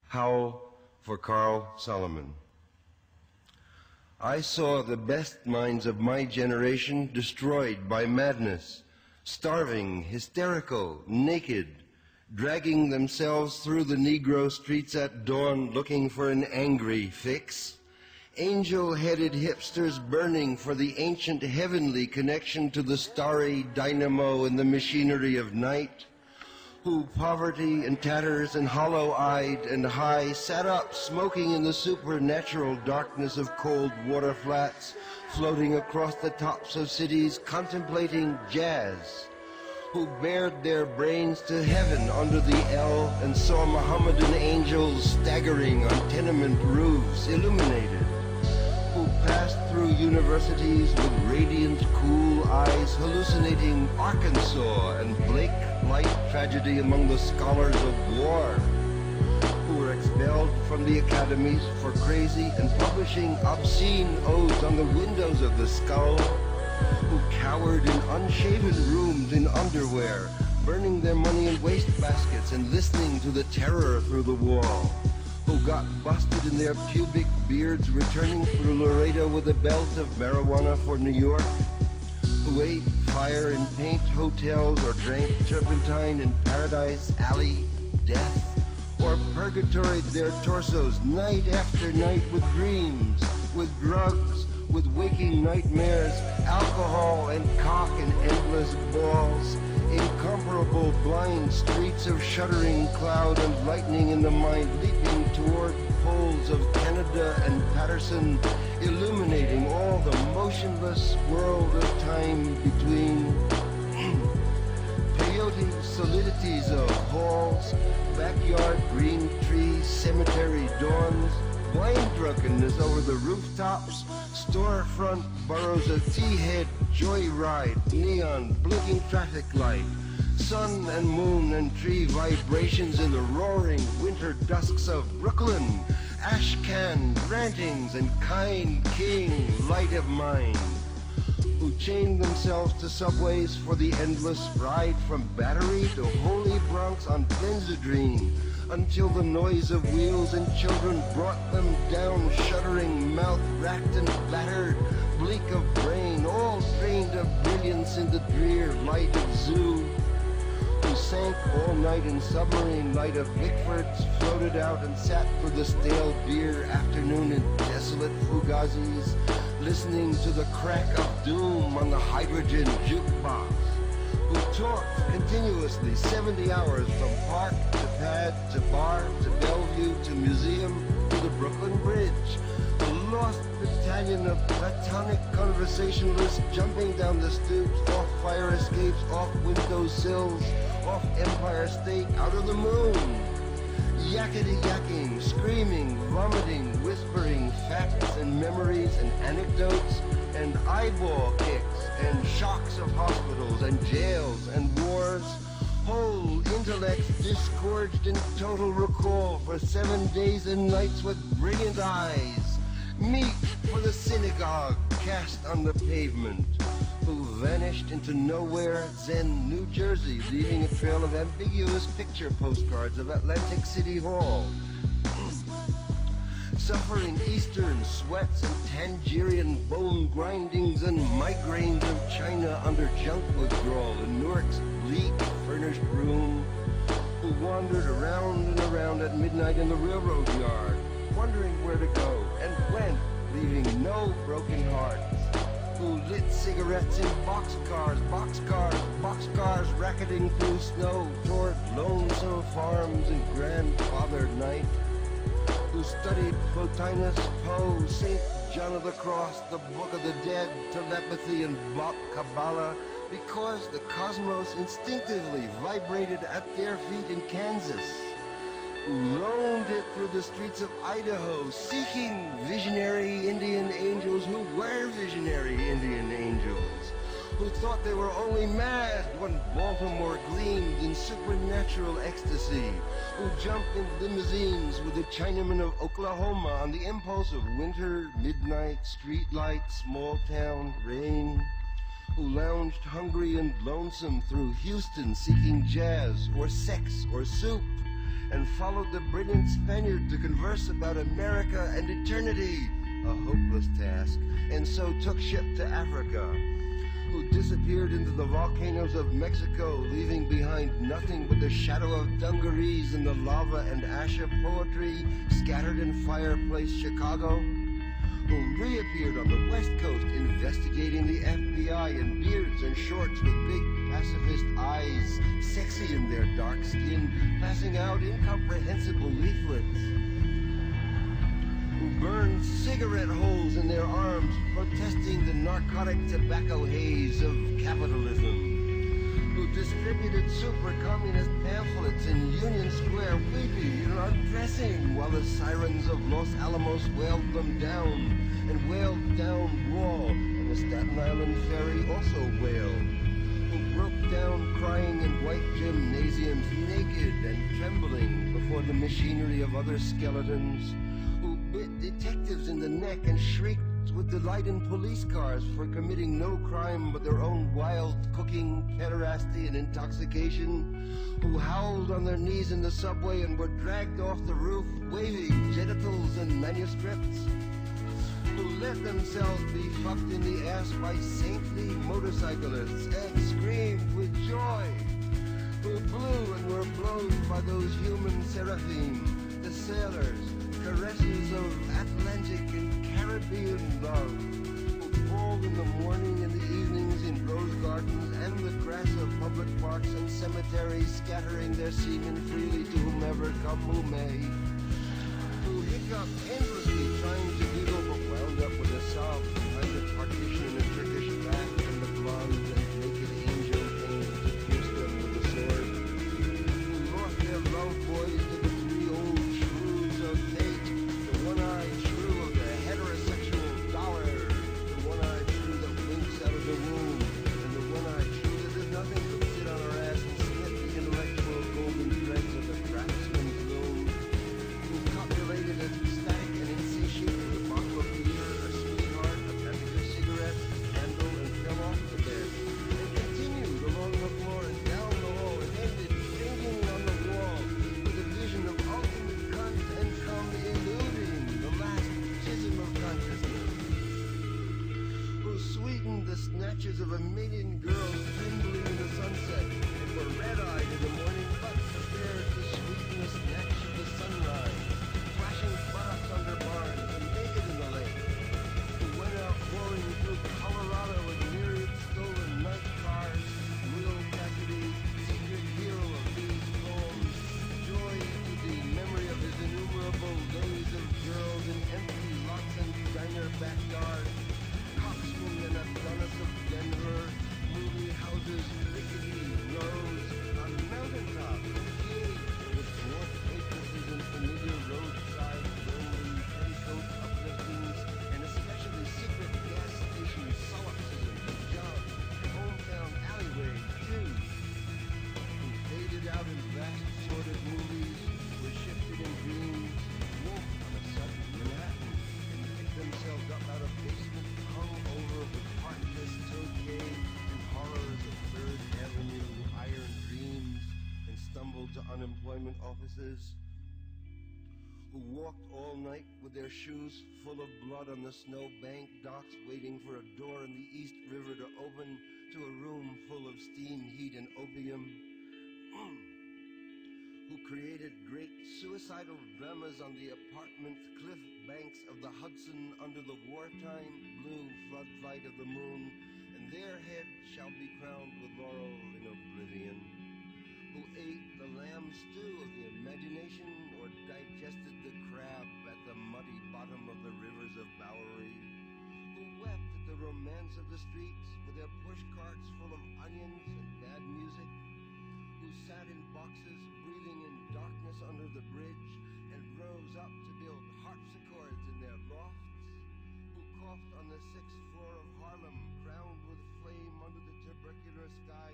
Howl for Carl Solomon. I saw the best minds of my generation destroyed by madness, starving, hysterical, naked, dragging themselves through the Negro streets at dawn looking for an angry fix. Angel-headed hipsters burning for the ancient heavenly connection to the starry dynamo in the machinery of night, who, poverty and tatters and hollow-eyed and high, sat up smoking in the supernatural darkness of cold water flats, floating across the tops of cities, contemplating jazz, who bared their brains to heaven under the L and saw Mohammedan angels staggering on tenement roofs, illuminated, who passed through universities with radiant, cool eyes, hallucinating Arkansas and Blake light tragedy among the scholars of war, who were expelled from the academies for crazy and publishing obscene odes on the windows of the skull, who cowered in unshaven rooms in underwear, burning their money in wastebaskets and listening to the terror through the wall, who got busted in their pubic beards returning through Laredo with a belt of marijuana for New York, who ate fire in paint hotels or drank turpentine in Paradise Alley death, or purgatoried their torsos night after night with dreams, with drugs, with waking nightmares, alcohol and cock and endless balls, incomparable blind streets of shuddering cloud and lightning in the mind leaping toward poles of Canada and Patterson, illuminating all the motionless world of time between peyote solidities of halls, backyard green trees, cemetery dawns, wine drunkenness over the rooftops, storefront boroughs of tea-head, joyride, neon, blinking traffic light, sun and moon and tree vibrations in the roaring winter dusks of Brooklyn, ashcan rantings and kind king light of mind, who chained themselves to subways for the endless ride from Battery to Holy Bronx on Benzedrine, until the noise of wheels and children brought them down, shuddering, mouth-racked and battered, bleak of brain, all drained of brilliance in the drear light of zoo, who sank all night in submarine light of Bickfords, floated out and sat for the stale beer afternoon in desolate fugazis, listening to the crack of doom on the hydrogen jukebox, who talked continuously 70 hours from park to pad to bar to Bellevue to museum to the Brooklyn Bridge, a lost battalion of platonic conversationalists jumping down the stoops, off fire escapes, off window sills, off Empire State, out of the moon, yakety-yakking, screaming, vomiting, whispering facts and memories and anecdotes and eyeball kicks and shocks of hospitals and jails and wars, whole intellects disgorged in total recall for 7 days and nights with brilliant eyes, meet for the synagogue cast on the pavement, who vanished into nowhere, Zen, New Jersey, leaving a trail of ambiguous picture postcards of Atlantic City Hall, suffering eastern sweats and Tangerian bone grindings and migraines of China under junk withdrawal in Newark's bleak furnished room, who wandered around and around at midnight in the railroad yard, wondering where to go and went, leaving no broken hearts, who lit cigarettes in boxcars, racketing through snow toward lonesome farms in grandfather night, who studied Plotinus, Poe, St. John of the Cross, the Book of the Dead, telepathy, and Bach Kabbalah, because the cosmos instinctively vibrated at their feet in Kansas, who roamed it through the streets of Idaho, seeking visionary Indian angels who were visionary Indian angels, who thought they were only mad when Baltimore gleamed in supernatural ecstasy, who jumped in limousines with the Chinamen of Oklahoma on the impulse of winter, midnight, streetlight, small town, rain, who lounged hungry and lonesome through Houston seeking jazz or sex or soup, and followed the brilliant Spaniard to converse about America and eternity, a hopeless task, and so took ship to Africa, who disappeared into the volcanoes of Mexico, leaving behind nothing but the shadow of dungarees and the lava and ash of poetry scattered in fireplace Chicago, who reappeared on the West Coast investigating the FBI in beards and shorts with big pacifist eyes, sexy in their dark skin, passing out incomprehensible leaflets, who burned cigarette holes in their arms, protesting the narcotic tobacco haze of capitalism, who distributed super-communist pamphlets in Union Square, weeping and undressing, while the sirens of Los Alamos wailed them down, and wailed down Wall, and the Staten Island ferry also wailed, who broke down crying in white gymnasiums, naked and trembling before the machinery of other skeletons, who bit detectives in the neck and shrieked with delight in police cars for committing no crime but their own wild cooking, pederasty, and intoxication, who howled on their knees in the subway and were dragged off the roof, waving genitals and manuscripts, who let themselves be fucked in the ass by saintly motorcyclists and screamed with joy, who blew and were blown by those human seraphim, the sailors, caresses of Atlantic and Caribbean love, who called in the morning and the evenings in rose gardens and the grass of public parks and cemeteries, scattering their semen freely to whomever come who may, who hiccuped endlessly trying to giggle but wound up with a sob behind the partition in a Turkish bath, and the blonde and naked angel came to pierce them with a sword, who lost their love boys to the three old shrews of fate, the one-eyed shrew of the heterosexual dollar, the one-eyed shrew that winks out of the womb, and the one-eyed shrew that does nothing but sit on her ass and snip the intellectual golden threads of the craftsman's loom, who copulated ecstatic and insatiate with a bottle of beer, a sweetheart, a package of cigarettes, a candle, and fell off the bed, and continued along the floor and down the hall, and ended singing on the wall with a vision of ultimate cunt and come eluding the last schism of consciousness, who sweetened the snatches of a million girls trembling in the sunset, and were red-eyed in the morning, but prepared to sweeten the snatch of the sunrise, flashing buttocks under barns and naked in the lake, who went out pouring through Colorado with myriad stolen night cars, Will Cassidy, secret hero of these poems, joy to the memory of his innumerable days of girls in empty lots and diner backyards, Coxman and Adonis of Denver, movie houses, rickety rows, on mountaintops, with dwarf waitresses and familiar roadside lonely petticoat upliftings, and especially secret gas station solipsism and jobs, hometown alleyway too, who faded out in vast sordid movies, were shifted in dreams, woke on a sudden Manhattan, and picked themselves up out of basements hung over with heartless toadgay and horrors of Third Avenue iron dreams, and stumbled to unemployment offices, who walked all night with their shoes full of blood on the snowbank docks, waiting for a door in the East River to open to a room full of steam, heat, and opium, who created great suicidal dramas on the apartment cliff banks of the Hudson under the wartime blue floodlight of the moon, and their head shall be crowned with laurel in oblivion, who ate the lamb stew of the imagination or digested the crab at the muddy bottom of the rivers of Bowery, who wept at the romance of the streets with their push carts full of onions and bad music, who sat in boxes breathing in darkness under the bridge and rose up to build harpsichords in their lofts, who coughed on the 6th floor of Harlem, crowned with flame under the tubercular sky